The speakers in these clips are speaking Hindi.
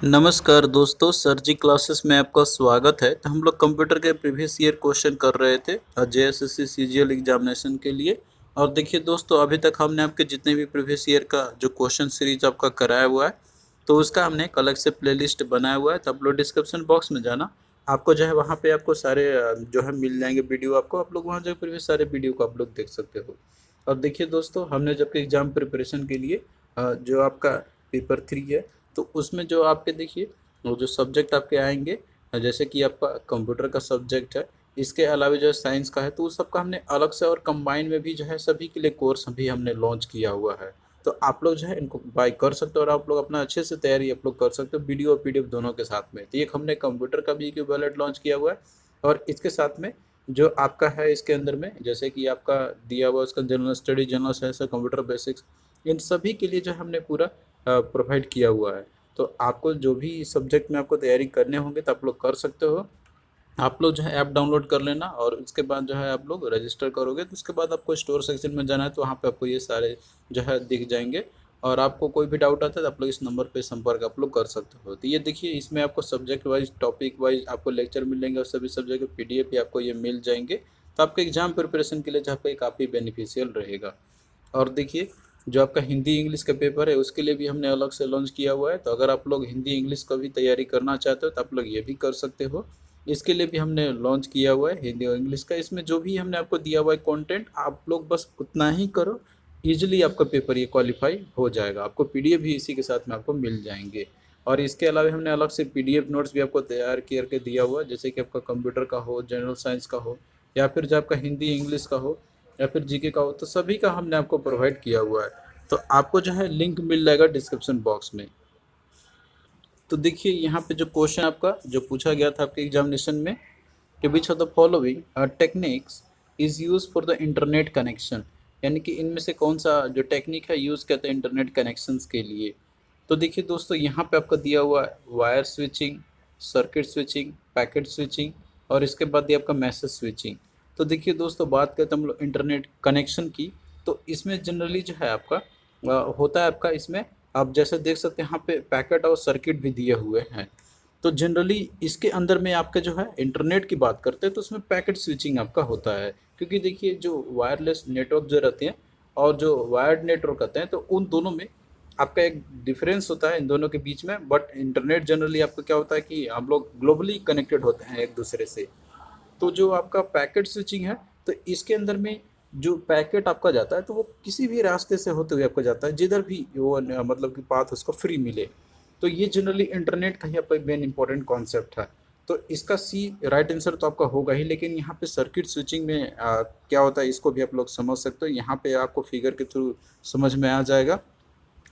नमस्कार दोस्तों, सर जी क्लासेस में आपका स्वागत है। तो हम लोग कंप्यूटर के प्रीवियस ईयर क्वेश्चन कर रहे थे जेएसएससी सीजीएल एग्जामिनेशन के लिए। और देखिए दोस्तों, अभी तक हमने आपके जितने भी प्रीवियस ईयर का जो क्वेश्चन सीरीज आपका कराया हुआ है, तो उसका हमने एक अलग से प्लेलिस्ट बनाया हुआ है। तो आप लोग डिस्क्रिप्शन बॉक्स में जाना, आपको जो है वहाँ पे आपको सारे जो है मिल जाएंगे वीडियो। आपको आप लोग वहाँ जो प्रीवियस सारे वीडियो को आप लोग देख सकते हो। और देखिए दोस्तों, हमने जब एग्जाम प्रिपरेशन के लिए जो आपका पेपर 3 है, तो उसमें जो आपके देखिए वो जो सब्जेक्ट आपके आएंगे, जैसे कि आपका कंप्यूटर का सब्जेक्ट है, इसके अलावा जो साइंस का है, तो उस सबका हमने अलग से और कंबाइन में भी जो है सभी के लिए कोर्स भी हमने लॉन्च किया हुआ है। तो आप लोग जो है इनको बाय कर सकते हो और आप लोग अपना अच्छे से तैयारी आप लोग कर सकते हो, वीडियो और पीडीएफ दोनों के साथ में। तो एक हमने कंप्यूटर का भी इक्विवेलेंट लॉन्च किया हुआ है, और इसके साथ में जो आपका है इसके अंदर में जैसे कि आपका दिया हुआ उसका general study, general science, computer basics, इन सभी के लिए जो है हमने पूरा प्रोवाइड किया हुआ है। तो आपको जो भी सब्जेक्ट में आपको तैयारी करने होंगे तो आप लोग कर सकते हो। आप लोग जो है ऐप डाउनलोड कर लेना, और उसके बाद जो है आप लोग रजिस्टर करोगे, तो उसके बाद आपको स्टोर सेक्शन में जाना है, तो वहाँ पे आपको ये सारे जो है दिख जाएंगे। और आपको कोई भी डाउट आता है तो आप लोग इस नंबर पे संपर्क आप लोग कर सकते हो। तो ये देखिए, इसमें आपको सब्जेक्ट वाइज, टॉपिक वाइज आपको लेक्चर मिलेंगे, और सभी सब्जेक्ट के पीडीएफ भी आपको ये मिल जाएंगे। तो आपके एग्जाम प्रिपरेशन के लिए जहाँ पे काफ़ी बेनिफिशियल रहेगा। और देखिए, जो आपका हिंदी इंग्लिश का पेपर है उसके लिए भी हमने अलग से लॉन्च किया हुआ है। तो अगर आप लोग हिंदी इंग्लिश का भी तैयारी करना चाहते हो तो आप लोग ये भी कर सकते हो। इसके लिए भी हमने लॉन्च किया हुआ है हिंदी और इंग्लिश का। इसमें जो भी हमने आपको दिया हुआ है कंटेंट, आप लोग बस उतना ही करो, ईजिली आपका पेपर ये क्वालिफाई हो जाएगा। आपको पीडीएफ भी इसी के साथ में आपको मिल जाएंगे। और इसके अलावा हमने अलग से पीडीएफ नोट्स भी आपको तैयार करके दिया हुआ है, जैसे कि आपका कंप्यूटर का हो, जनरल साइंस का हो, या फिर जो आपका हिंदी इंग्लिश का हो, या फिर जीके का हो, तो सभी का हमने आपको प्रोवाइड किया हुआ है। तो आपको जो है लिंक मिल जाएगा डिस्क्रिप्शन बॉक्स में। तो देखिए, यहाँ पे जो क्वेश्चन आपका जो पूछा गया था आपके एग्जामिनेशन में, कि which of the following techniques is use for the internet connection, यानी कि इनमें से कौन सा जो टेक्निक है यूज़ करते हैं इंटरनेट कनेक्शंस के लिए। तो देखिए दोस्तों, यहाँ पे आपका दिया हुआ है wire switching, circuit switching, packet switching, और इसके बाद ये आपका मैसेज स्विचिंग। तो देखिए दोस्तों, बात करते हैं हम लोग इंटरनेट कनेक्शन की, तो इसमें जनरली जो है आपका होता है आपका इसमें, आप जैसे देख सकते हैं यहाँ पे पैकेट और सर्किट भी दिए हुए हैं। तो जनरली इसके अंदर में आपके जो है इंटरनेट की बात करते हैं तो उसमें पैकेट स्विचिंग आपका होता है। क्योंकि देखिए, जो वायरलेस नेटवर्क जो रहते हैं और जो वायर्ड नेटवर्क रहते हैं, तो उन दोनों में आपका एक डिफरेंस होता है इन दोनों के बीच में। बट इंटरनेट जनरली आपका क्या होता है कि हम लोग ग्लोबली कनेक्टेड होते हैं एक दूसरे से। तो जो आपका पैकेट स्विचिंग है, तो इसके अंदर में जो पैकेट आपका जाता है तो वो किसी भी रास्ते से होते हुए आपका जाता है, जिधर भी वो मतलब कि पाथ उसको फ्री मिले। तो ये जनरली इंटरनेट का ही आपका मेन इंपॉर्टेंट कॉन्सेप्ट है। तो इसका सी राइट आंसर तो आपका होगा ही, लेकिन यहाँ पे सर्किट स्विचिंग में क्या होता है इसको भी आप लोग समझ सकते हो। यहाँ पे आपको फिगर के थ्रू समझ में आ जाएगा।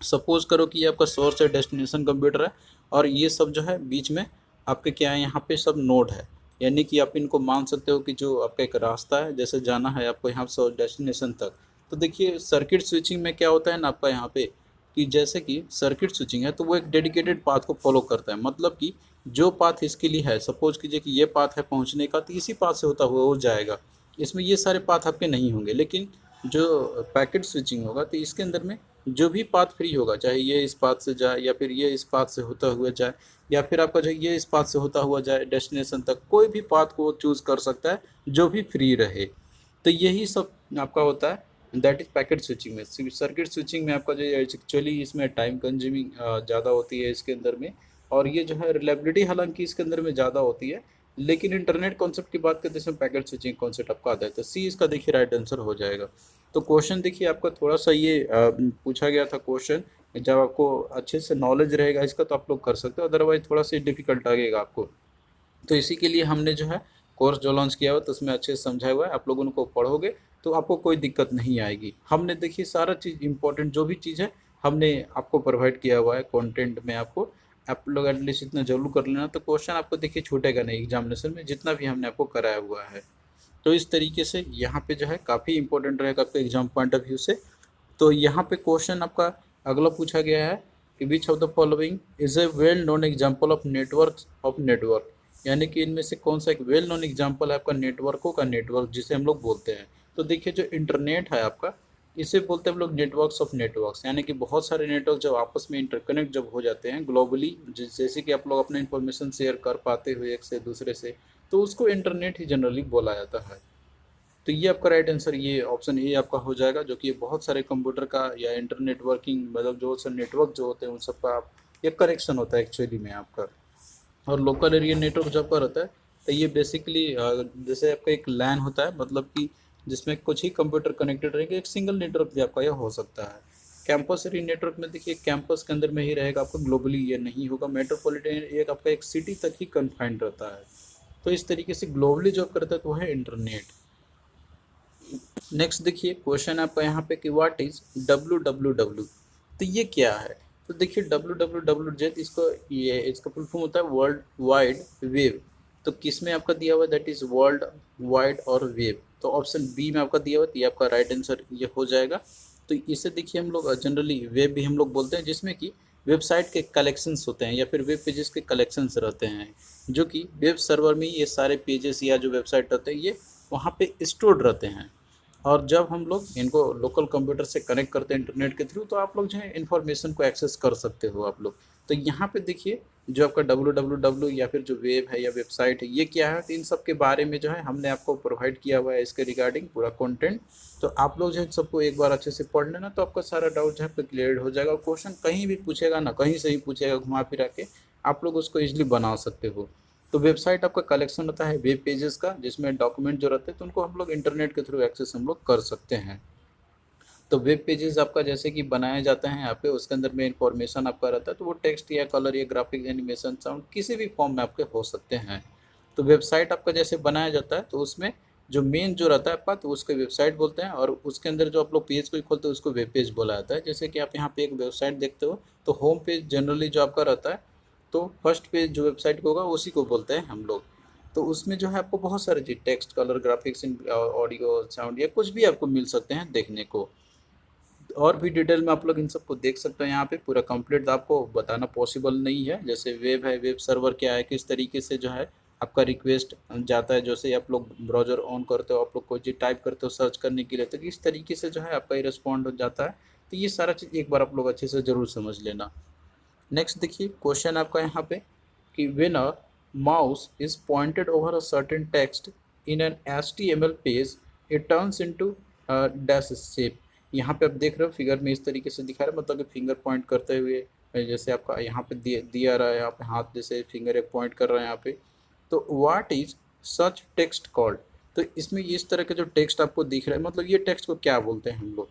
सपोज करो कि ये आपका सोर्स है, डेस्टिनेशन कंप्यूटर है, और ये सब जो है बीच में आपके क्या है, यहाँ पे सब नोड है। यानी कि आप इनको मान सकते हो कि जो आपका एक रास्ता है, जैसे जाना है आपको यहाँ से डेस्टिनेशन तक। तो देखिए, सर्किट स्विचिंग में क्या होता है ना आपका यहाँ पे, कि जैसे कि सर्किट स्विचिंग है तो वो एक डेडिकेटेड पाथ को फॉलो करता है। मतलब कि जो पाथ इसके लिए है, सपोज कीजिए कि ये पाथ है पहुँचने का, तो इसी पाथ से होता हुआ वो जाएगा। इसमें ये सारे पाथ आपके नहीं होंगे। लेकिन जो पैकेट स्विचिंग होगा तो इसके अंदर में जो भी पाथ फ्री होगा, चाहे ये इस पाथ से जाए या फिर ये इस पाथ से होता हुआ जाए, या फिर आपका जो ये इस पाथ से होता हुआ जाए डेस्टिनेशन तक, कोई भी पाथ को चूज़ कर सकता है जो भी फ्री रहे। तो यही सब आपका होता है, दैट इज पैकेट स्विचिंग में। सर्किट स्विचिंग में आपका जो एक्चुअली इसमें टाइम कंज्यूमिंग ज़्यादा होती है इसके अंदर में, और ये जो है रिलायबिलिटी हालांकि इसके अंदर में ज़्यादा होती है। लेकिन इंटरनेट कॉन्सेप्ट की बात करते हैं इसमें पैकेट स्विचिंग कॉन्सेप्ट आपका आता है। तो सी इसका देखिए राइट आंसर हो जाएगा। तो क्वेश्चन देखिए आपका थोड़ा सा ये पूछा गया था क्वेश्चन, जब आपको अच्छे से नॉलेज रहेगा इसका तो आप लोग कर सकते हो, अदरवाइज थोड़ा सा डिफिकल्ट लगेगा आपको। तो इसी के लिए हमने जो है कोर्स जो लॉन्च किया हुआ तो उसमें अच्छे से समझाया हुआ है। आप लोग उनको पढ़ोगे तो आपको कोई दिक्कत नहीं आएगी। हमने देखिए सारा चीज़ इंपॉर्टेंट जो भी चीज़ है हमने आपको प्रोवाइड किया हुआ है कंटेंट में। आपको आप लोग एटलीस्ट इतना जरूर कर लेना, तो क्वेश्चन आपको देखिए छूटेगा नहीं एग्जामिनेशन में, जितना भी हमने आपको कराया हुआ है। तो इस तरीके से यहाँ पे जो है काफ़ी इंपॉर्टेंट रहेगा आपके एग्जाम पॉइंट ऑफ व्यू से। तो यहाँ पे क्वेश्चन आपका अगला पूछा गया है कि which of the following is a well known example of network, यानी कि इनमें से कौन सा एक वेल नोन एग्जाम्पल है आपका नेटवर्कों का नेटवर्क जिसे हम लोग बोलते हैं। तो देखिए, जो इंटरनेट है आपका, इसे बोलते हैं हम लोग नेटवर्क्स ऑफ नेटवर्क्स, यानी कि बहुत सारे नेटवर्क जब आपस में इंटरकनेक्ट जब हो जाते हैं ग्लोबली, जैसे कि आप लोग अपना इन्फॉर्मेशन शेयर कर पाते हो एक से दूसरे से, तो उसको इंटरनेट ही जनरली बोला जाता है। तो ये आपका राइट आंसर, ये ऑप्शन ए आपका हो जाएगा, जो कि बहुत सारे कंप्यूटर का या इंटरनेट वर्किंग मतलब जो सा नेटवर्क जो होते हैं उन सब का आप ये कनेक्शन होता है एक्चुअली में आपका। और लोकल एरिया नेटवर्क जब का रहता है तो ये बेसिकली जैसे आपका एक लैन होता है, मतलब कि जिसमें कुछ ही कंप्यूटर कनेक्टेड रहेंगे, एक सिंगल नेटवर्क भी आपका यह हो सकता है। कैंपस एरिया नेटवर्क में देखिए कैंपस के अंदर में ही रहेगा, आपका ग्लोबली ये नहीं होगा। मेट्रोपॉलिटन एक आपका एक सिटी तक ही कन्फाइंड रहता है। तो इस तरीके से ग्लोबली जो करता है तो वह है इंटरनेट। नेक्स्ट देखिए क्वेश्चन आपका यहाँ पे कि व्हाट इज WWW, तो ये क्या है। तो देखिए WWW इसको ये इसका फुल फॉर्म होता है वर्ल्ड वाइड वेब। तो किस में आपका दिया हुआ है, दैट इज वर्ल्ड वाइड और वेब। तो ऑप्शन बी में आपका दिया हुआ है, तो ये आपका राइट आंसर ये हो जाएगा। तो इसे देखिए हम लोग जनरली वेब भी हम लोग बोलते हैं, जिसमें कि वेबसाइट के कलेक्शंस होते हैं या फिर वेब पेजेस के कलेक्शंस रहते हैं, जो कि वेब सर्वर में ये सारे पेजेस या जो वेबसाइट रहते हैं ये वहाँ पे स्टोर्ड रहते हैं। और जब हम लोग इनको लोकल कंप्यूटर से कनेक्ट करते हैं इंटरनेट के थ्रू, तो आप लोग जो है इन्फॉर्मेशन को एक्सेस कर सकते हो आप लोग। तो यहाँ पे देखिए जो आपका WWW या फिर जो वेब है या वेबसाइट है ये क्या है, तो इन सब के बारे में जो है हमने आपको प्रोवाइड किया हुआ है इसके रिगार्डिंग पूरा कंटेंट। तो आप लोग जो है सबको एक बार अच्छे से पढ़ लेना, तो आपका सारा डाउट जो है क्लियर हो जाएगा। और क्वेश्चन कहीं भी पूछेगा ना, कहीं से भी पूछेगा घुमा फिरा के, आप लोग उसको इजिली बना सकते हो। तो वेबसाइट आपका कलेक्शन होता है वेब पेजेस का, जिसमें डॉक्यूमेंट जो रहते हैं तो उनको हम लोग इंटरनेट के थ्रू एक्सेस हम लोग कर सकते हैं। तो वेब पेजेस आपका जैसे कि बनाया जाता है यहाँ पे, उसके अंदर में इंफॉर्मेशन आपका रहता है, तो वो टेक्स्ट या कलर या ग्राफिक एनिमेशन साउंड किसी भी फॉर्म में आपके हो सकते हैं। तो वेबसाइट आपका जैसे बनाया जाता है तो उसमें जो मेन जो रहता है आपका, तो उसको वेबसाइट बोलते हैं। और उसके अंदर जो आप लोग पेज को खोलते हो उसको वेब पेज बोला जाता है। जैसे कि आप यहाँ पे एक वेबसाइट देखते हो, तो होम पेज जनरली जो आपका रहता है, तो फर्स्ट पेज जो वेबसाइट का होगा उसी को बोलते हैं हम लोग। तो उसमें जो है आपको बहुत सारे चीज text colour graphics audio sound या कुछ भी आपको मिल सकते हैं देखने को। और भी डिटेल में आप लोग इन सबको देख सकते हैं। यहाँ पे पूरा कंप्लीट आपको बताना पॉसिबल नहीं है। जैसे वेब है, वेब सर्वर क्या है, किस तरीके से जो है आपका रिक्वेस्ट जाता है, जैसे आप लोग ब्राउजर ऑन करते हो, आप लोग कोई चीज़ टाइप करते हो सर्च करने के लिए, तो किस तरीके से जो है आपका ये रिस्पॉन्ड हो जाता है। तो ये सारा चीज़ एक बार आप लोग अच्छे से ज़रूर समझ लेना। नेक्स्ट देखिए क्वेश्चन आपका यहाँ पे कि when a mouse is pointed over a certain text in an HTML page it turns into dash shape. यहाँ पे आप देख रहे हो फिगर में इस तरीके से दिखा रहा है, मतलब कि फिंगर पॉइंट करते हुए जैसे आपका यहाँ पे दिया रहा है, यहाँ पे हाथ जैसे फिंगर एक पॉइंट कर रहा है यहाँ पे। तो what is such text called, तो इसमें इस तरह का जो टेक्स्ट आपको दिख रहा है, मतलब ये टेक्स्ट को क्या बोलते हैं हम लोग।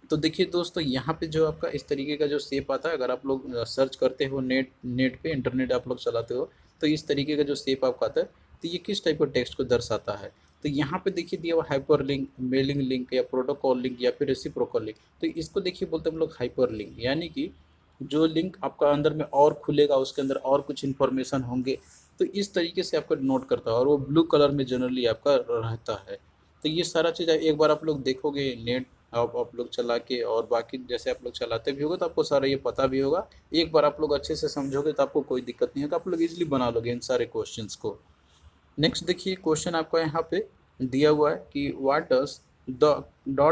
तो देखिए दोस्तों यहाँ पे जो आपका इस तरीके का जो शेप आता है, अगर आप लोग सर्च करते हो नेट पे इंटरनेट आप लोग चलाते हो, तो इस तरीके का जो शेप आपका आता है, तो ये किस टाइप का टेक्स्ट को दर्शाता है। तो यहाँ पे देखिए दिया हुआ हाइपर लिंक, मेलिंग लिंक या प्रोटोकॉल लिंक या फिर रेसिप्रोकल लिंक। तो इसको देखिए बोलते हैं हम लोग हाइपर लिंक, यानी कि जो लिंक आपका अंदर में और खुलेगा, उसके अंदर और कुछ इन्फॉर्मेशन होंगे, तो इस तरीके से आपका नोट करता है और वो ब्लू कलर में जनरली आपका रहता है। तो ये सारा चीज़ एक बार आप लोग देखोगे नेट आप लोग चला के, और बाकी जैसे आप लोग चलाते भी होगे तो आपको सारा ये पता भी होगा। एक बार आप लोग अच्छे से समझोगे तो आपको कोई दिक्कत नहीं होगा, आप लोग इजीली बना लोगे इन सारे क्वेश्चंस को। नेक्स्ट देखिए क्वेश्चन आपका यहाँ पे दिया हुआ है कि what does the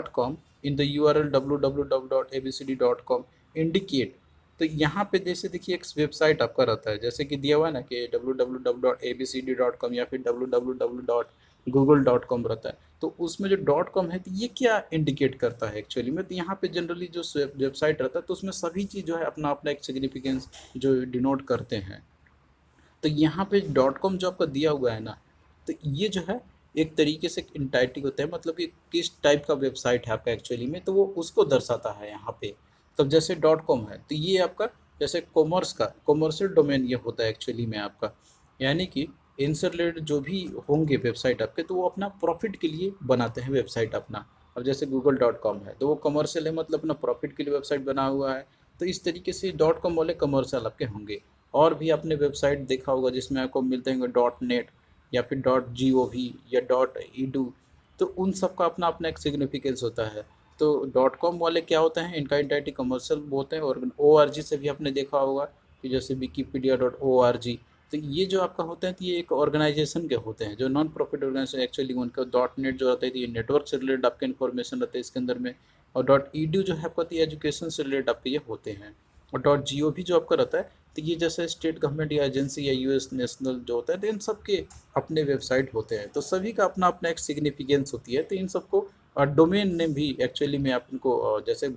.com in the URL www.abcd.com indicate. तो यहाँ पे जैसे देखिए एक वेबसाइट आपका रहता है, जैसे कि दिया हुआ है ना कि www.abcd.com या फिर www.google.com रहता है। तो उसमें जो .com है, तो ये क्या इंडिकेट करता है एक्चुअली में। तो यहाँ पे जनरली जो वेबसाइट रहता है तो उसमें सभी चीज़ जो है अपना अपना एक सिग्निफिकेंस जो डिनोट करते हैं। तो यहाँ पे .com जो आपका दिया हुआ है ना, तो ये जो है एक तरीके से इंटाइटी होता है, मतलब कि किस टाइप का वेबसाइट है आपका एक्चुअली में, तो वो उसको दर्शाता है यहाँ पे। तब जैसे .com है तो ये आपका जैसे कॉमर्स का कॉमर्शियल डोमेन ये होता है एक्चुअली में आपका, यानी कि इनसे रिलेटेड जो भी होंगे वेबसाइट आपके, तो वो अपना प्रॉफिट के लिए बनाते हैं वेबसाइट अपना। अब जैसे google.com है तो वो कमर्शियल है, मतलब अपना प्रॉफिट के लिए वेबसाइट बना हुआ है। तो इस तरीके से .com वाले कमर्शियल आपके होंगे। और भी आपने वेबसाइट देखा होगा जिसमें आपको मिलते होंगे .net या फिर .gov या .edu। तो उन सब का अपना अपना एक सिग्निफिकेंस होता है। तो .com वाले क्या होते हैं, इनका इंटाइटी कमर्शियल होते हैं। और org से भी आपने देखा होगा कि जैसे wikipedia.org। तो ये जो आपका होता है, तो ये एक ऑर्गेनाइजेशन के होते हैं जो नॉन प्रॉफिट ऑर्गेनाइजेशन एक्चुअली। उनका .net जो रहता है, तो ये नेटवर्क से रिलेटेड आपके इन्फॉर्मेशन रहता है इसके अंदर में। और .edu जो है आपका तो एजुकेशन से रिलेटेड आपके ये होते हैं। और .gov जो आपका रहता है तो ये जैसे स्टेट गवर्नमेंट या एजेंसी या यूएस नेशनल जो होता है तो इन सब के अपने वेबसाइट होते हैं, तो सभी का अपना अपना एक सिग्निफिकेंस होती है। तो इन सबको डोमेन नेम भी एक्चुअली में आप इनको जैसे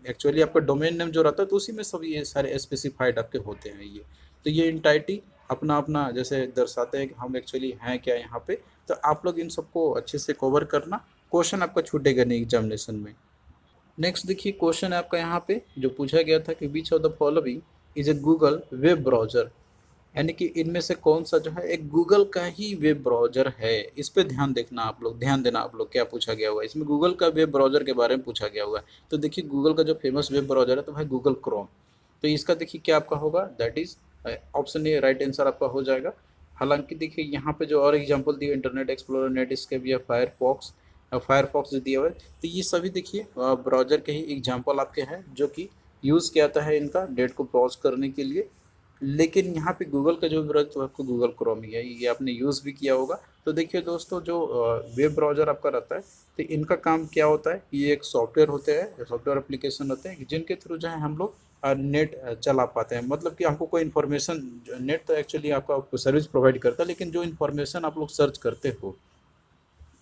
एक्चुअली आपका डोमेन नेम जो रहता है तो उसी में सब ये सारे स्पेसिफाइड आपके होते हैं ये। तो ये इंटाइटी अपना अपना जैसे दर्शाते हैं कि हम एक्चुअली हैं क्या यहाँ पे। तो आप लोग इन सबको अच्छे से कवर करना, क्वेश्चन आपका छूटेगा नहीं एग्जामिनेशन में। नेक्स्ट देखिए क्वेश्चन है आपका यहाँ पे जो पूछा गया था कि which of the following is a Google web browser, यानी कि इनमें से कौन सा जो है एक गूगल का ही वेब ब्राउजर है। इस पे ध्यान देखना आप लोग, ध्यान देना आप लोग क्या पूछा गया हुआ है इसमें, गूगल का वेब ब्राउजर के बारे में पूछा गया हुआ है। तो देखिए गूगल का जो फेमस वेब ब्राउजर है तो भाई गूगल क्रोम। तो इसका देखिए क्या आपका होगा, that is option A right answer आपका हो जाएगा। हालांकि देखिए यहाँ पे जो और एग्जांपल दिए इंटरनेट एक्सप्लोरर, नेट स्केप या फायरफॉक्स जो दिया हुआ है तो ये सभी देखिए ब्राउजर के ही एग्जांपल आपके हैं जो कि यूज़ किया जाता है इनका डेट को ब्राउज करने के लिए। लेकिन यहाँ पे गूगल का जो ब्राउजर तो आपको गूगल क्रोम ही है, ये आपने यूज़ भी किया होगा। तो देखिए दोस्तों जो वेब ब्राउजर आपका रहता है तो इनका काम क्या होता है, ये एक सॉफ्टवेयर होते हैं, सॉफ्टवेयर एप्लीकेशन होते हैं जिनके थ्रू जो है हम लोग नेट चला पाते हैं। मतलब कि हमको कोई इन्फॉर्मेशन, नेट तो एक्चुअली आपका सर्विस प्रोवाइड करता है, लेकिन जो इन्फॉर्मेशन आप लोग सर्च करते हो,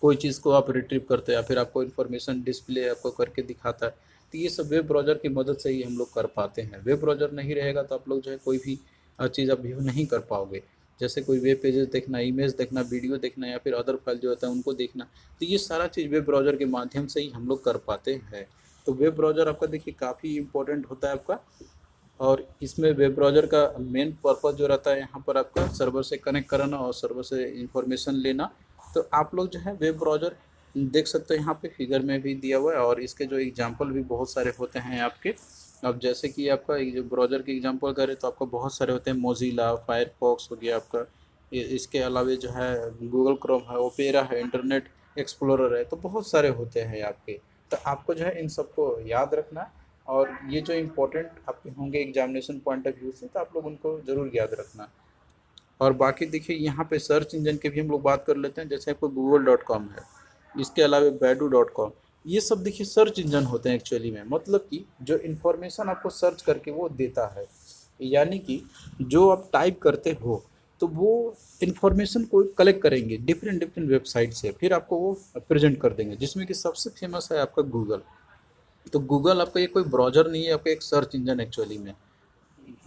कोई चीज़ को आप रिट्रीव करते हैं या फिर आपको इन्फॉर्मेशन डिस्प्ले आपको करके दिखाता है, तो ये सब वेब ब्राउज़र की मदद से ही हम लोग कर पाते हैं। वेब ब्राउज़र नहीं रहेगा तो आप लोग जो है कोई भी चीज़ आप व्यू नहीं कर पाओगे। जैसे कोई वेब पेजेस देखना, इमेज देखना, वीडियो देखना या फिर अदर फाइल जो होता है उनको देखना, तो ये सारा चीज़ वेब ब्राउज़र के माध्यम से ही हम लोग कर पाते हैं। तो वेब ब्राउज़र आपका देखिए काफ़ी इंपॉर्टेंट होता है आपका, और इसमें वेब ब्राउज़र का मेन पर्पज़ जो रहता है यहाँ पर आपका सर्वर से कनेक्ट कराना और सर्वर से इंफॉर्मेशन लेना। तो आप लोग जो है वेब ब्राउज़र देख सकते हो यहाँ पे फिगर में भी दिया हुआ है, और इसके जो एग्जांपल भी बहुत सारे होते हैं आपके। अब जैसे कि आपका जो ब्राउज़र के एग्जांपल करें तो आपका बहुत सारे होते हैं, मोजिला, फायरफॉक्स हो गया आपका, इसके अलावा जो है गूगल क्रोम है, ओपेरा है, इंटरनेट एक्सप्लोरर है, तो बहुत सारे होते हैं आपके। तो आपको जो है इन सबको याद रखना है, और ये जो इम्पोर्टेंट आपके होंगे एग्जामिनेशन पॉइंट ऑफ व्यू से तो आप लोग उनको ज़रूर याद रखना। और बाकी देखिए यहाँ पे सर्च इंजन की भी हम लोग बात कर लेते हैं, जैसे आपको google.com है, इसके अलावा baidu.com, ये सब देखिए सर्च इंजन होते हैं एक्चुअली में। मतलब कि जो इन्फॉर्मेशन आपको सर्च करके वो देता है, यानी कि जो आप टाइप करते हो तो वो इन्फॉर्मेशन को कलेक्ट करेंगे डिफरेंट डिफरेंट वेबसाइट से, फिर आपको वो प्रेजेंट कर देंगे, जिसमें कि सबसे फेमस है आपका गूगल। तो गूगल आपका ये कोई ब्राउज़र नहीं है, आपका एक सर्च इंजन एक्चुअली में,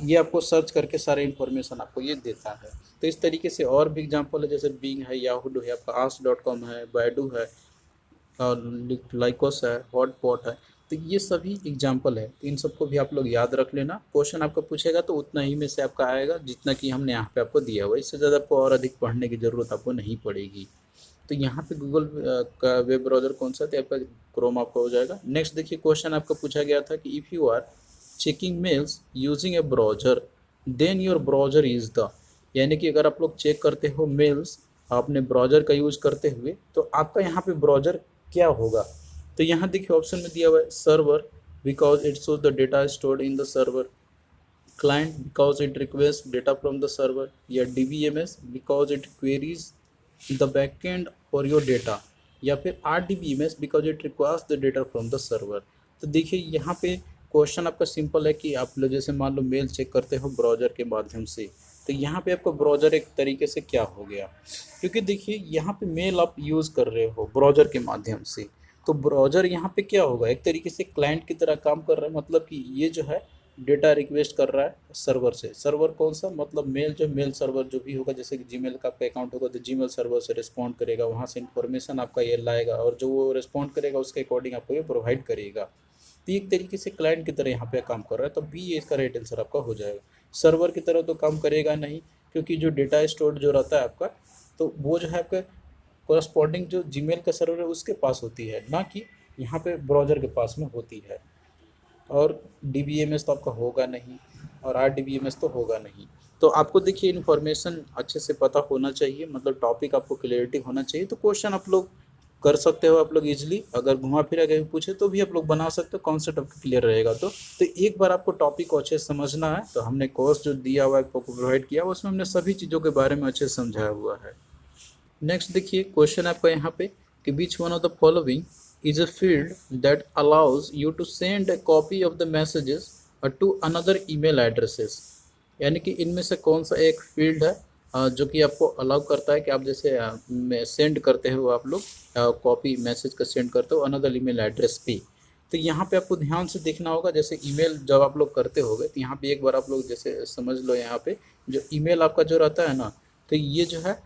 ये आपको सर्च करके सारे इन्फॉर्मेशन आपको ये देता है। तो इस तरीके से और भी एग्जांपल है, जैसे बिंग है, याहू है, आपका ask.com है, बैडू है, और लाइकोस है, हॉटपॉट है। तो ये सभी एग्जांपल है, तो इन सबको भी आप लोग याद रख लेना। क्वेश्चन आपका पूछेगा तो उतना ही में से आपका आएगा जितना कि हमने यहाँ पे आपको दिया हुआ है, इससे ज़्यादा आपको और अधिक पढ़ने की ज़रूरत आपको नहीं पड़ेगी। तो यहाँ पे गूगल का वेब ब्राउज़र कौन सा, तो आपका क्रोम आपका हो जाएगा। नेक्स्ट देखिए क्वेश्चन आपका पूछा गया था कि if you are checking mails using a browser then your browser is the, यानी कि अगर आप लोग चेक करते हो मेल्स आपने ब्राउज़र का यूज़ करते हुए तो आपका यहाँ पे ब्राउज़र क्या होगा। तो यहाँ देखिए ऑप्शन में दिया हुआ है server, because it shows the data stored in the server, client because it requests data from the server, या DBMS because it queries the backend for your data, या फिर RDBMS because it requires the data from the server। तो देखिए यहाँ पे क्वेश्चन आपका सिंपल है कि आप लोग जैसे मान लो मेल चेक करते हो ब्राउज़र के माध्यम से, तो यहाँ पे आपका ब्राउज़र एक तरीके से क्या हो गया, क्योंकि देखिए यहाँ पे मेल आप यूज़ कर रहे हो ब्राउज़र के माध्यम से, तो ब्राउज़र यहाँ पे क्या होगा, एक तरीके से क्लाइंट की तरह काम कर रहा है। मतलब कि ये जो है डेटा रिक्वेस्ट कर रहा है सर्वर से, सर्वर कौन सा, मतलब मेल, जो मेल सर्वर जो भी होगा, जैसे कि जीमेल का आपका अकाउंट होगा तो जीमेल सर्वर से रिस्पॉन्ड करेगा, वहाँ से इन्फॉर्मेशन आपका ये लाएगा और जो वो रिस्पॉन्ड करेगा उसके अकॉर्डिंग आपको ये प्रोवाइड करेगा। तो एक तरीके से क्लाइंट की तरह यहाँ पे काम कर रहा है, तब भी ये इसका राइट आंसर आपका हो जाएगा। सर्वर की तरह तो काम करेगा नहीं, क्योंकि जो डेटा स्टोर जो रहता है आपका, तो वो जो है आपका कोरस्पॉन्डिंग जो जीमेल का सर्वर है उसके पास होती है, ना कि यहाँ पे ब्राउज़र के पास में होती है। और DBMS तो आपका होगा नहीं, और RDBMS तो होगा नहीं। तो आपको देखिए इन्फॉर्मेशन अच्छे से पता होना चाहिए, मतलब टॉपिक आपको क्लियरिटी होना चाहिए। तो क्वेश्चन आप लोग कर सकते हो आप लोग इजीली, अगर घुमा फिरा के भी पूछे तो भी आप लोग बना सकते हो, कॉन्सेप्ट आपका क्लियर रहेगा। तो एक बार आपको टॉपिक को अच्छे से समझना है, तो हमने कोर्स जो दिया हुआ है आपको प्रोवाइड किया उसमें हमने सभी चीज़ों के बारे में अच्छे से समझाया हुआ है। नेक्स्ट देखिए क्वेश्चन आपका यहाँ पे कि which one of the following is a field that allows you to send a copy of the messages to another email addresses। यानी कि इनमें से कौन सा एक फील्ड है जो कि आपको अलाउ करता है कि आप जैसे सेंड करते हो, आप लोग कॉपी मैसेज का सेंड करते हो अनदर ईमेल एड्रेस पे। तो यहाँ पे आपको ध्यान से देखना होगा, जैसे ईमेल जब आप लोग करते होगे तो यहाँ पे एक बार आप लोग जैसे समझ लो, यहाँ पे जो ईमेल आपका जो रहता है ना, तो ये जो है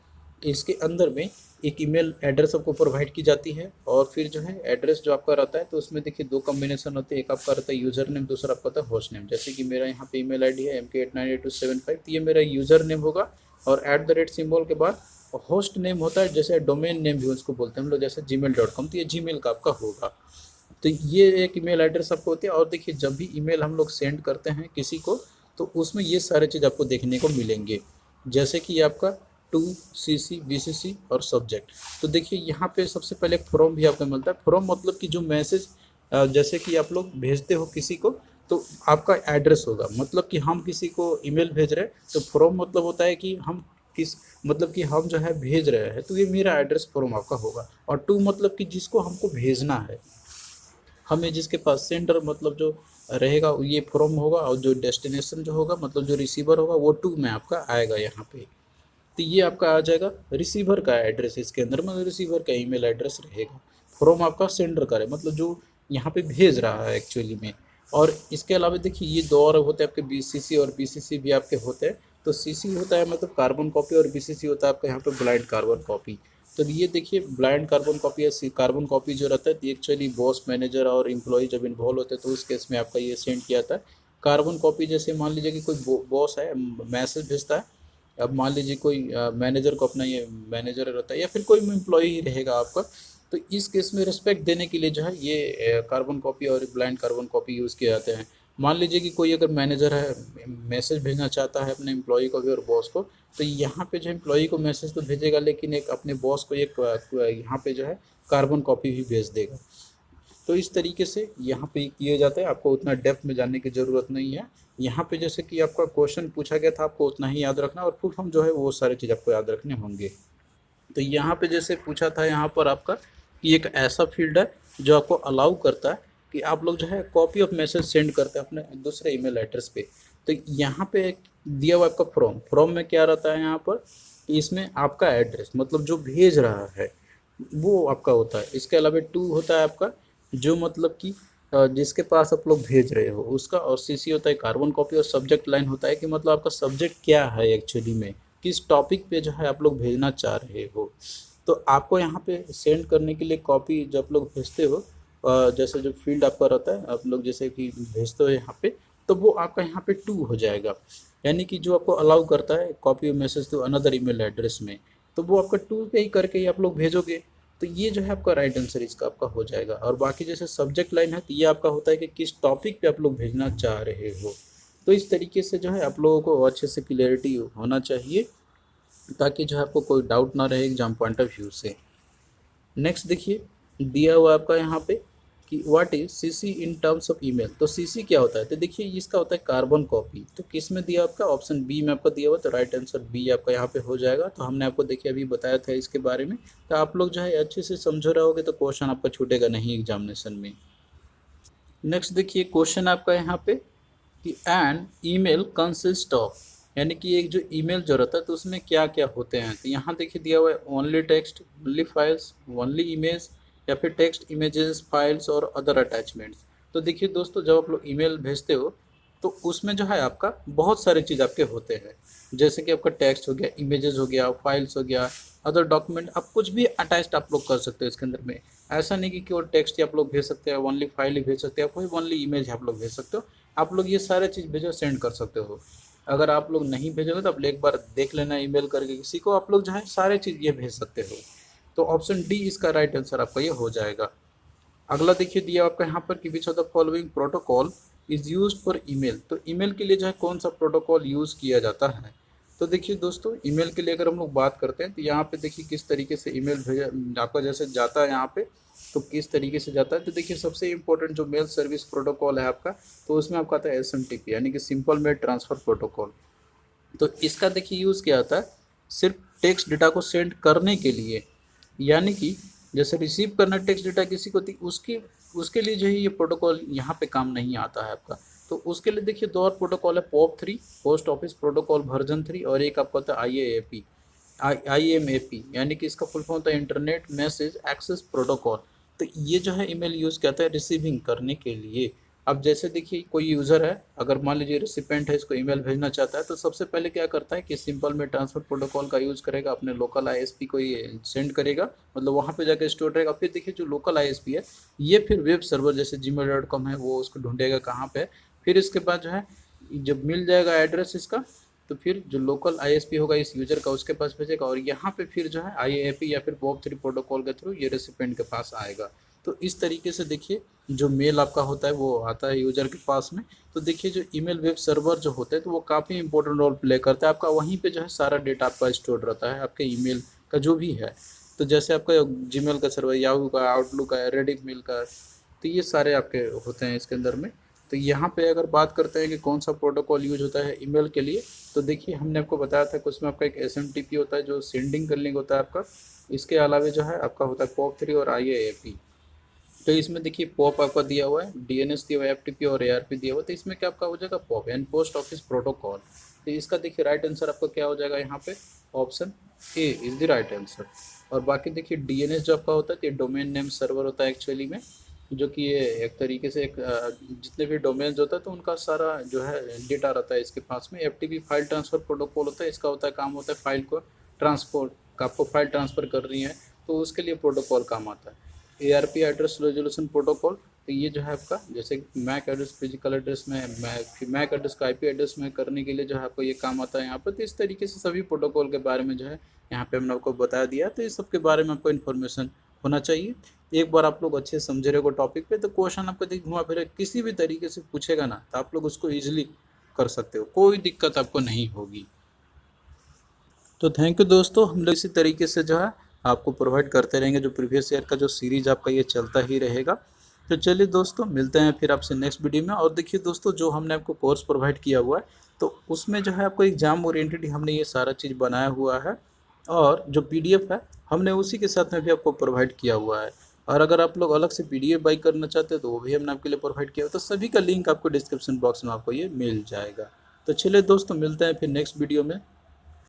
इसके अंदर में एक ईमेल एड्रेस आपको प्रोवाइड की जाती है, और फिर जो है एड्रेस जो आपका रहता है तो उसमें देखिए दो कॉम्बिनेशन होते हैं, एक आपका रहता है यूज़र नेम, दूसरा आपका होता है होस्ट नेम। जैसे कि मेरा यहाँ पे ईमेल आईडी है mk898275, तो ये मेरा यूज़र नेम होगा, और @ सिंबल के बाद होस्ट नेम होता है, जैसे डोमेन नेम भी उसको बोलते हैं हम लोग, जैसे gmail.com, तो ये जीमेल का आपका होगा। तो ये एक ईमेल एड्रेस आपको होती है। और देखिए जब भी ईमेल हम लोग सेंड करते हैं किसी को, तो उसमें ये सारे चीज़ आपको देखने को मिलेंगे, जैसे कि आपका टू, CC, BCC और सब्जेक्ट। तो देखिए यहाँ पे सबसे पहले फ्रॉम भी आपको मिलता है। फ्रॉम मतलब कि जो मैसेज जैसे कि आप लोग भेजते हो किसी को, तो आपका एड्रेस होगा, मतलब कि हम किसी को ईमेल भेज रहे हैं, तो फ्रॉम मतलब होता है कि हम किस, मतलब कि हम जो है भेज रहे हैं, तो ये मेरा एड्रेस फ्रॉम आपका होगा। और टू मतलब कि जिसको हमको भेजना है, हमें जिसके पास सेंडर मतलब जो रहेगा ये फ्रॉम होगा, और जो डेस्टिनेशन जो होगा मतलब जो रिसीवर होगा वो टू में आपका आएगा यहाँ पे। तो ये आपका आ जाएगा रिसीवर का एड्रेस, इसके अंदर मतलब रिसीवर का ईमेल एड्रेस रहेगा। फ्रॉम आपका सेंडर का है, मतलब जो यहाँ पे भेज रहा है एक्चुअली में। और इसके अलावा देखिए ये दो और होते हैं आपके, BCC और BCC भी आपके होते हैं। तो CC होता है मतलब कार्बन कॉपी, और BCC होता है आपका यहाँ पे ब्लाइंड कार्बन कॉपी। तो ये देखिए ब्लाइंड कार्बन कॉपी या कार्बन कॉपी जो रहता है, तो एक्चुअली बॉस, मैनेजर और एम्प्लॉय जब इन्वॉल्व होते हैं तो उस केस में आपका ये सेंड किया था। कार्बन कॉपी जैसे मान लीजिए कि कोई बॉस है, मैसेज भेजता है, अब मान लीजिए कोई मैनेजर को अपना ये मैनेजर रहता है या फिर कोई एम्प्लॉय ही रहेगा आपका, तो इस केस में रिस्पेक्ट देने के लिए जो है ये कार्बन कॉपी और ब्लाइंड कार्बन कॉपी यूज़ किए जाते हैं। मान लीजिए कि कोई अगर मैनेजर है, मैसेज भेजना चाहता है अपने एम्प्लॉय को भी और बॉस को, तो यहाँ पे जो एम्प्लॉय को मैसेज तो भेजेगा, लेकिन एक अपने बॉस को एक यहाँ पे जो है कार्बन कॉपी भी भेज देगा। तो इस तरीके से यहाँ पे किया जाता है, आपको उतना डेप्थ में जानने की ज़रूरत नहीं है। यहाँ पे जैसे कि आपका क्वेश्चन पूछा गया था, आपको उतना ही याद रखना, और फिर हम जो है वो सारी चीज़ आपको याद रखने होंगे। तो यहाँ पे जैसे पूछा था यहाँ पर आपका कि एक ऐसा फील्ड है जो आपको अलाउ करता है कि आप लोग जो है कॉपी ऑफ मैसेज सेंड करते हैं अपने दूसरे ईमेल एड्रेस पे। तो यहाँ पे एक दिया हुआ आपका फ्रॉम में क्या रहता है यहाँ पर कि इसमें आपका एड्रेस मतलब जो भेज रहा है वो आपका होता है। इसके अलावा टू होता है आपका जो मतलब कि जिसके पास आप लोग भेज रहे हो उसका, और CC होता है कार्बन कॉपी, और सब्जेक्ट लाइन होता है कि मतलब आपका सब्जेक्ट क्या है एक्चुअली में, किस टॉपिक पे जो है आप लोग भेजना चाह रहे हो। तो आपको यहाँ पे सेंड करने के लिए कॉपी जब आप लोग भेजते हो, जैसे जो फील्ड आपका रहता है आप लोग जैसे कि भेजते हो यहाँ पे, तो वो आपका यहाँ पे टू हो जाएगा, यानी कि जो आपको अलाउ करता है copy message to another email address में, तो वो आपका टू पे ही करके ही आप लोग भेजोगे। तो ये जो है आपका राइट आंसर इसका आपका हो जाएगा। और बाकी जैसे सब्जेक्ट लाइन है तो ये आपका होता है कि किस टॉपिक पे आप लोग भेजना चाह रहे हो। तो इस तरीके से जो है आप लोगों को अच्छे से क्लियरिटी होना चाहिए, ताकि जो है आपको कोई डाउट ना रहे एग्जाम पॉइंट ऑफ व्यू से। नेक्स्ट देखिए दिया हुआ आपका यहाँ पे कि what is CC in terms of email. तो CC क्या होता है, तो देखिए इसका होता है कार्बन कॉपी। तो किस में दिया आपका, ऑप्शन बी में आपका दिया हुआ, तो राइट आंसर बी आपका यहाँ पे हो जाएगा। तो हमने आपको देखिए अभी बताया था इसके बारे में, तो आप लोग जो है अच्छे से समझो रहोगे तो क्वेश्चन आपका छूटेगा नहीं एग्जामिनेशन में। नेक्स्ट देखिए क्वेश्चन आपका यहाँ पे कि एन ईमेल कंसिस्ट ऑफ, यानी कि एक जो ईमेल जो रहता है तो उसमें क्या क्या होते हैं। तो यहाँ देखिए दिया हुआ है only text, only files, only image, या फिर टेक्स्ट, इमेजेस, फाइल्स और अदर अटैचमेंट्स। तो देखिए दोस्तों जब आप लोग ईमेल भेजते हो तो उसमें जो है आपका बहुत सारी चीज़ आपके होते हैं, जैसे कि आपका टेक्स्ट हो गया, इमेजेस हो गया, फाइल्स हो गया, अदर डॉक्यूमेंट, आप कुछ भी अटैच्ड आप लोग कर सकते हो इसके अंदर में। ऐसा नहीं कि केवल टेक्स्ट ही आप लोग भेज सकते हैं, ओनली फाइल ही भेज सकते हैं, कोई ओनली इमेज आप लोग भेज सकते हो। आप लोग ये सारे चीज़ भेजो, सेंड कर सकते हो। अगर आप लोग नहीं भेजोगे तो आप एक बार देख लेना ईमेल करके किसी को, आप लोग जो है सारे चीज़ ये भेज सकते हो। तो ऑप्शन डी इसका राइट आंसर आपका ये हो जाएगा। अगला देखिए दिया आपका यहाँ पर कि which of the following protocol is used for email. तो ईमेल के लिए जो है कौन सा प्रोटोकॉल यूज़ किया जाता है। तो देखिए दोस्तों ईमेल के लिए अगर हम लोग बात करते हैं तो यहाँ पे देखिए किस तरीके से ईमेल भेजा आपका जैसे जाता है यहाँ पे, तो किस तरीके से जाता है। तो देखिए सबसे इंपॉर्टेंट जो मेल सर्विस प्रोटोकॉल है आपका, तो उसमें आपका आता है SMTP, यानी कि सिंपल मेल ट्रांसफ़र प्रोटोकॉल। तो इसका देखिए यूज़ क्या आता है, सिर्फ टेक्स्ट डेटा को सेंड करने के लिए, यानी कि जैसे रिसीव करना टेक्स्ट डेटा किसी को उसकी उसके लिए जो है ये प्रोटोकॉल यहाँ पे काम नहीं आता है आपका। तो उसके लिए देखिए दो और प्रोटोकॉल है, POP3 post office protocol version 3, और एक आपका होता है IAMAP, यानी कि इसका फुल फॉर्म होता है इंटरनेट मैसेज एक्सेस प्रोटोकॉल। तो ये जो है ईमेल यूज़ करता है रिसीविंग करने के लिए। अब जैसे देखिए कोई यूज़र है, अगर मान लीजिए रिसिपेंट है, इसको ईमेल भेजना चाहता है, तो सबसे पहले क्या करता है कि सिंपल में ट्रांसफर प्रोटोकॉल का यूज़ करेगा, अपने लोकल आईएसपी को ये सेंड करेगा, मतलब वहाँ पे जाकर स्टोर रहेगा। फिर देखिए जो लोकल आईएसपी है ये फिर वेब सर्वर जैसे gmail.com है वो उसको ढूंढेगा कहाँ पे है। फिर इसके बाद जो है जब मिल जाएगा एड्रेस इसका, तो फिर जो लोकल आईएसपी होगा इस यूजर का उसके पास भेजेगा, और यहाँ पे फिर जो है IAAP या फिर POP3 प्रोटोकॉल के थ्रू ये रेसिपेंट के पास आएगा। तो इस तरीके से देखिए जो मेल आपका होता है वो आता है यूजर के पास में। तो देखिए जो ईमेल वेब सर्वर जो होता है तो वो काफ़ी इंपॉर्टेंट रोल प्ले करता है आपका, वहीं पे जो है सारा डेटा आपका स्टोर रहता है आपके ईमेल का जो भी है। तो जैसे आपका जीमेल का सर्वर, याहू का, आउटलुक का, रेडिट मेल का, तो ये सारे आपके होते हैं इसके अंदर में। तो यहाँ पे अगर बात करते हैं कि कौन सा प्रोटोकॉल यूज होता है ईमेल के लिए, तो देखिए हमने आपको बताया था कि उसमें आपका एक SMTP होता है जो सेंडिंग करने का होता है आपका। इसके अलावा जो है आपका होता है POP3 और IAAP। तो इसमें देखिए पॉप आपका दिया हुआ है, DNS दिया हुआ है, FTP और ARP दिया हुआ है। तो इसमें क्या आपका हो जाएगा पॉप यानी पोस्ट ऑफिस प्रोटोकॉल। तो इसका देखिए राइट आंसर आपका क्या हो जाएगा यहाँ पे, option A is the right answer. और बाकी देखिए DNS जो आपका होता है ये डोमेन नेम सर्वर होता है एक्चुअली में, जो कि ये एक तरीके से एक जितने भी डोमेन्स होता है तो उनका सारा जो है डेटा रहता है इसके पास में। FTP फाइल ट्रांसफर प्रोटोकॉल होता है, इसका होता है काम होता है फाइल को ट्रांसपोर्ट का, आपको फाइल ट्रांसफ़र कर रही है तो उसके लिए प्रोटोकॉल काम आता है। ARP एड्रेस रेजोल्यूशन प्रोटोकॉल, तो ये जो है आपका जैसे मैक एड्रेस फिजिकल एड्रेस में, मैक एड्रेस का IP एड्रेस में करने के लिए जो है आपको ये काम आता है यहाँ पर। तो इस तरीके से सभी प्रोटोकॉल के बारे में जो है यहाँ पे हमने आपको बता दिया। तो इस सब के बारे में आपको इन्फॉर्मेशन होना चाहिए। एक बार आप लोग अच्छे से समझे रहे हो टॉपिक पे, तो क्वेश्चन आपको देखिए घुमा फिर किसी भी तरीके से पूछेगा ना तो आप लोग उसको ईजिली कर सकते हो, कोई दिक्कत आपको नहीं होगी। तो थैंक यू दोस्तों, हम लोग इसी तरीके से जो है आपको प्रोवाइड करते रहेंगे, जो प्रीवियस ईयर का जो सीरीज आपका ये चलता ही रहेगा। तो चलिए दोस्तों मिलते हैं फिर आपसे नेक्स्ट वीडियो में। और देखिए दोस्तों जो हमने आपको कोर्स प्रोवाइड किया हुआ है तो उसमें जो है आपको एग्जाम ओरिएंटेड हमने ये सारा चीज़ बनाया हुआ है, और जो PDF है हमने उसी के साथ में भी आपको प्रोवाइड किया हुआ है। और अगर आप लोग अलग से PDF बाई करना चाहते हैं तो वो भी हमने आपके लिए प्रोवाइड किया हुआ है। तो सभी का लिंक आपको डिस्क्रिप्शन बॉक्स में आपको ये मिल जाएगा। तो चलिए दोस्तों मिलते हैं फिर नेक्स्ट वीडियो में।